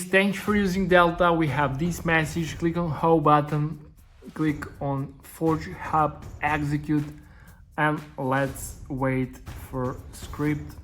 Thanks for using Delta. We have this message. Click on Home button, click on Forge Hub Execute, and let's wait for script.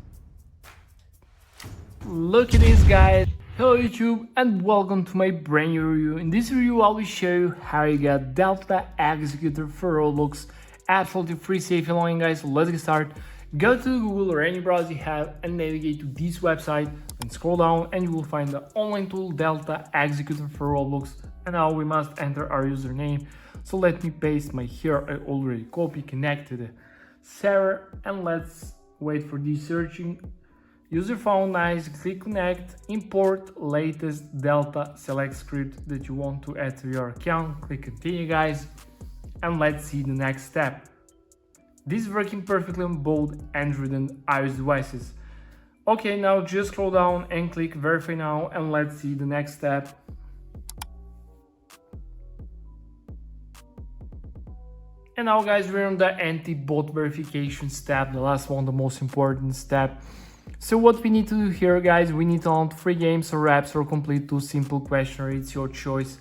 Look at this, guys. Hello YouTube and welcome to my brand new review. In this review I will show you how you get Delta Executor for Roblox absolutely free, safe and long, guys. So let's get started. Go to Google or any browser you have and navigate to this website and scroll down and you will find the online tool Delta Executor for Roblox. And now we must enter our username. So let me paste my here. I already copy, connect to the server, and let's wait for this searching. User found, nice, click connect, import latest Delta, select script that you want to add to your account, click continue, guys, and let's see the next step. This is working perfectly on both Android and iOS devices. Okay, now just scroll down and click verify now and let's see the next step. And now, guys, we're on the anti-bot verification step, the last one, the most important step. So what we need to do here, guys, we need to launch free games or apps or complete 2 simple questionnaire. It's your choice.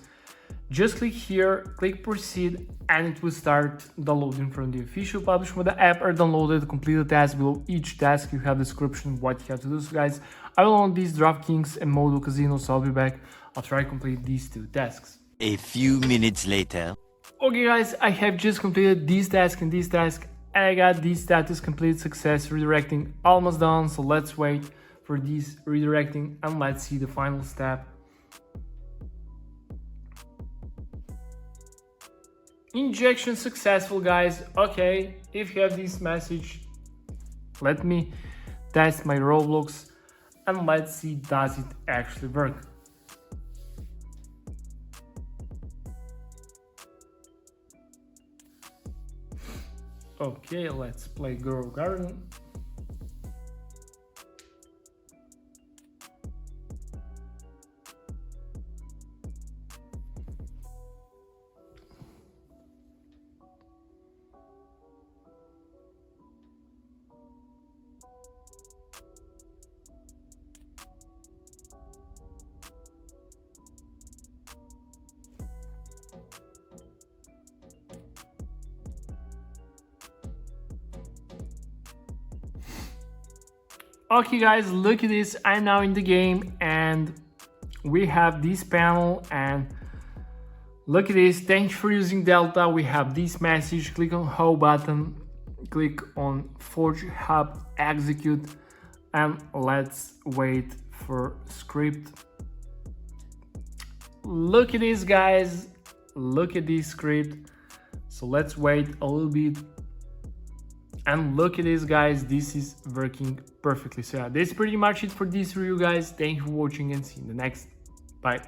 Just click here, click proceed, and it will start downloading from the official publisher of the app or downloaded. Complete the task. Below each task you have description what you have to do. So guys, I will on these DraftKings and Modo Casino, so I'll be back. I'll try to complete these 2 tasks. A few minutes later. Okay guys, I have just completed this task and this task, and I got this status complete success, redirecting almost done. So let's wait for this redirecting and let's see the final step. Injection successful, guys. Okay, if you have this message, let me test my Roblox and let's see does it actually work. Okay, let's play Grow Garden. Okay guys, look at this. I'm now in the game and we have this panel and look at this. Thanks for using Delta. We have this message. Click on Home button, click on Forge Hub Execute, and let's wait for script. Look at this, guys. Look at this script. So let's wait a little bit. And look at this, guys, this is working perfectly. So yeah, that's pretty much it for this review, guys. Thank you for watching and see you in the next. Bye.